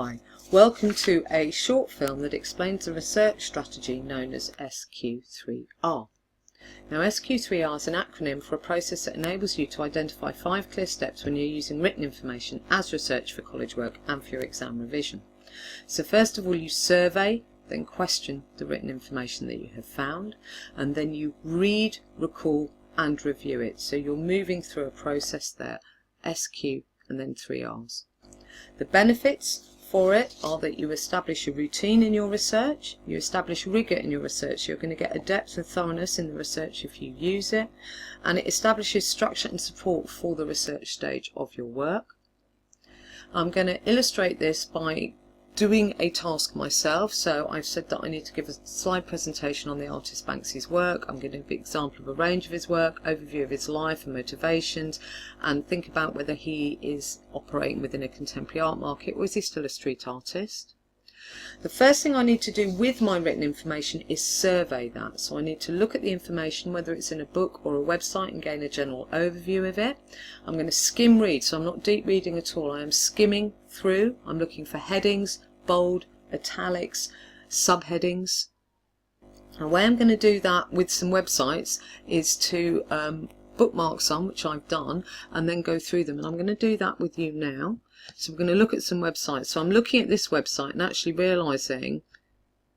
Hi, welcome to a short film that explains a research strategy known as SQ3R. Now, SQ3R is an acronym for a process that enables you to identify 5 clear steps when you're using written information as research for college work and for your exam revision. So first of all, you survey, then question the written information that you have found, and then you read, recall and review it. So you're moving through a process there, SQ and then 3 R's. The benefits for it are that you establish a routine in your research, you establish rigour in your research, you're going to get a depth and thoroughness in the research if you use it, and it establishes structure and support for the research stage of your work. I'm going to illustrate this by doing a task myself. So I've said that I need to give a slide presentation on the artist Banksy's work. I'm going to give an example of a range of his work, overview of his life and motivations, and think about whether he is operating within a contemporary art market or is he still a street artist. The first thing I need to do with my written information is survey that. So I need to look at the information, whether it's in a book or a website, and gain a general overview of it. I'm going to skim read, so I'm not deep reading at all. I am skimming through. I'm looking for headings, bold, italics, subheadings. And the way I'm going to do that with some websites is to bookmark some, which I've done, and then go through them. And I'm going to do that with you now. So we're going to look at some websites. So I'm looking at this website and actually realising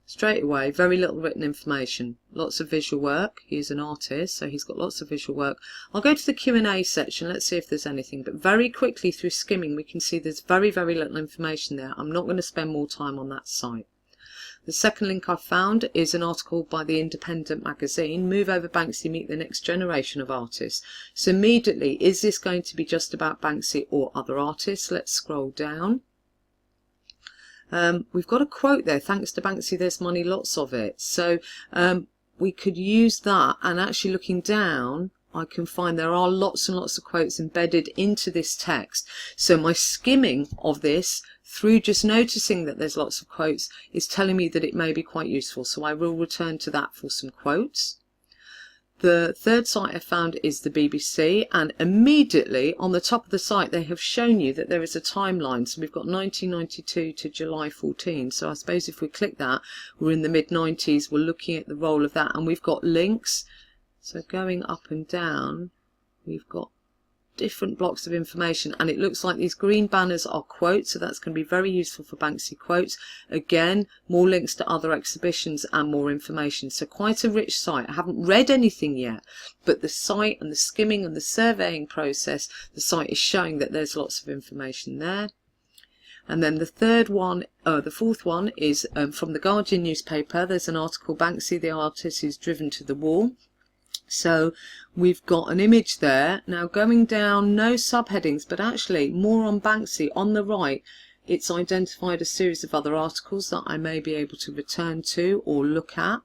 straight away very little written information, lots of visual work. He's an artist, so he's got lots of visual work. I'll go to the Q&A section, let's see if there's anything, but very quickly through skimming we can see there's very little information there. I'm not going to spend more time on that site. The second link I found is an article by the Independent magazine, Move Over Banksy, Meet the Next Generation of Artists. So immediately, is this going to be just about Banksy or other artists? Let's scroll down. We've got a quote there, thanks to Banksy there's money, lots of it. So we could use that, and actually looking down I can find there are lots and lots of quotes embedded into this text. So my skimming of this through just noticing that there's lots of quotes is telling me that it may be quite useful. So I will return to that for some quotes. The third site I found is the BBC, and immediately on the top of the site they have shown you that there is a timeline. So we've got 1992 to July 14. So I suppose if we click that, we're in the mid-90s, we're looking at the role of that, and we've got links. So going up and down, we've got different blocks of information, and it looks like these green banners are quotes, so that's going to be very useful for Banksy quotes. Again, more links to other exhibitions and more information. So quite a rich site. I haven't read anything yet, but the site and the skimming and the surveying process, the site is showing that there's lots of information there. And then the fourth one is from the Guardian newspaper. There's an article, Banksy the artist who's driven to the wall. So we've got an image there. Now going down, no subheadings, but actually more on Banksy. On the right, it's identified a series of other articles that I may be able to return to or look at.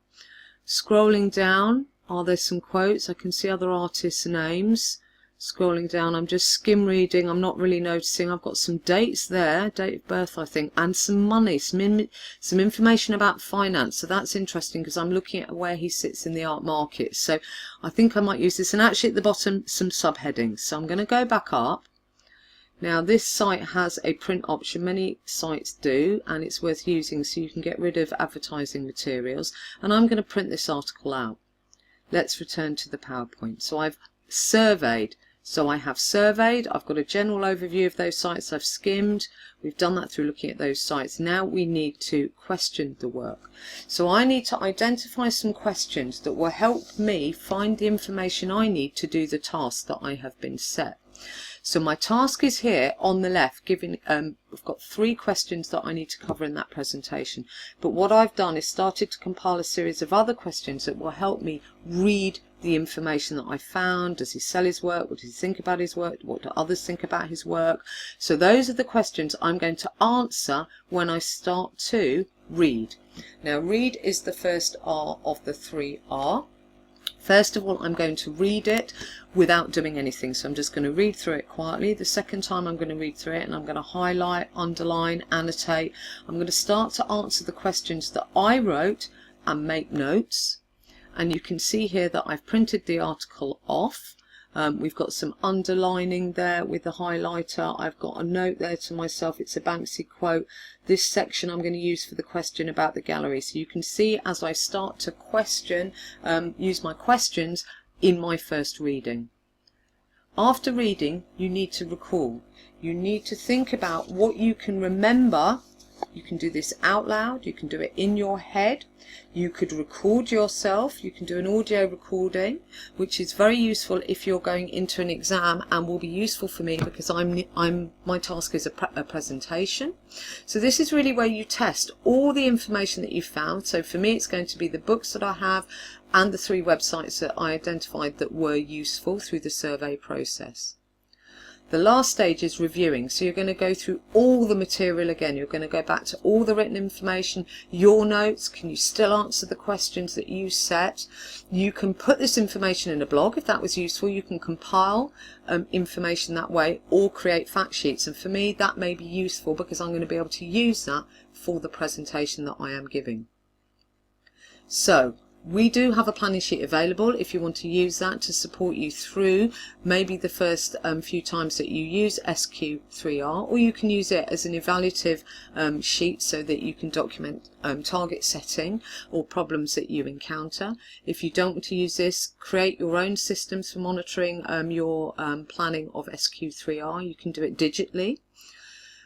Scrolling down, are there some quotes? I can see other artists' names. Scrolling down, I'm just skim reading, I'm not really noticing. I've got some dates there, date of birth I think, and some money, some information about finance. So that's interesting because I'm looking at where he sits in the art market. So I think I might use this, and actually at the bottom some subheadings. So I'm going to go back up. Now this site has a print option, many sites do, and it's worth using so you can get rid of advertising materials. And I'm going to print this article out. Let's return to the PowerPoint. So I've surveyed. So I have surveyed, I've got a general overview of those sites, I've skimmed, we've done that through looking at those sites. Now we need to question the work. So I need to identify some questions that will help me find the information I need to do the task that I have been set. So my task is here on the left, giving I've got 3 questions that I need to cover in that presentation. But what I've done is started to compile a series of other questions that will help me read the information that I found. Does he sell his work? What does he think about his work? What do others think about his work? So those are the questions I'm going to answer when I start to read. Now read is the first R of the 3R. First of all, I'm going to read it without doing anything. So I'm just going to read through it quietly. The second time I'm going to read through it and I'm going to highlight, underline, annotate. I'm going to start to answer the questions that I wrote and make notes. And you can see here that I've printed the article off. We've got some underlining there with the highlighter. I've got a note there to myself. It's a Banksy quote. This section I'm going to use for the question about the gallery. So you can see as I start to question, use my questions in my first reading. After reading, you need to recall. You need to think about what you can remember. You can do this out loud, you can do it in your head, you could record yourself, you can do an audio recording, which is very useful if you're going into an exam and will be useful for me because my task is a presentation. So this is really where you test all the information that you found. So for me it's going to be the books that I have and the 3 websites that I identified that were useful through the survey process. The last stage is reviewing. So you're going to go through all the material again. You're going to go back to all the written information, your notes. Can you still answer the questions that you set? You can put this information in a blog if that was useful. You can compile information that way or create fact sheets. And for me, that may be useful because I'm going to be able to use that for the presentation that I am giving. So we do have a planning sheet available if you want to use that to support you through maybe the first few times that you use SQ3R, or you can use it as an evaluative sheet so that you can document target setting or problems that you encounter. If you don't want to use this, create your own systems for monitoring your planning of SQ3R. You can do it digitally.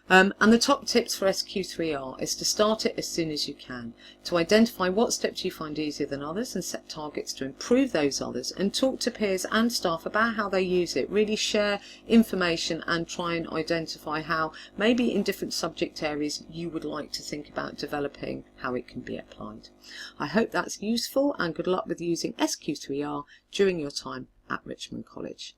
And the top tips for SQ3R is to start it as soon as you can, to identify what steps you find easier than others and set targets to improve those others, and talk to peers and staff about how they use it. Really share information and try and identify how maybe in different subject areas you would like to think about developing how it can be applied. I hope that's useful and good luck with using SQ3R during your time at Richmond College.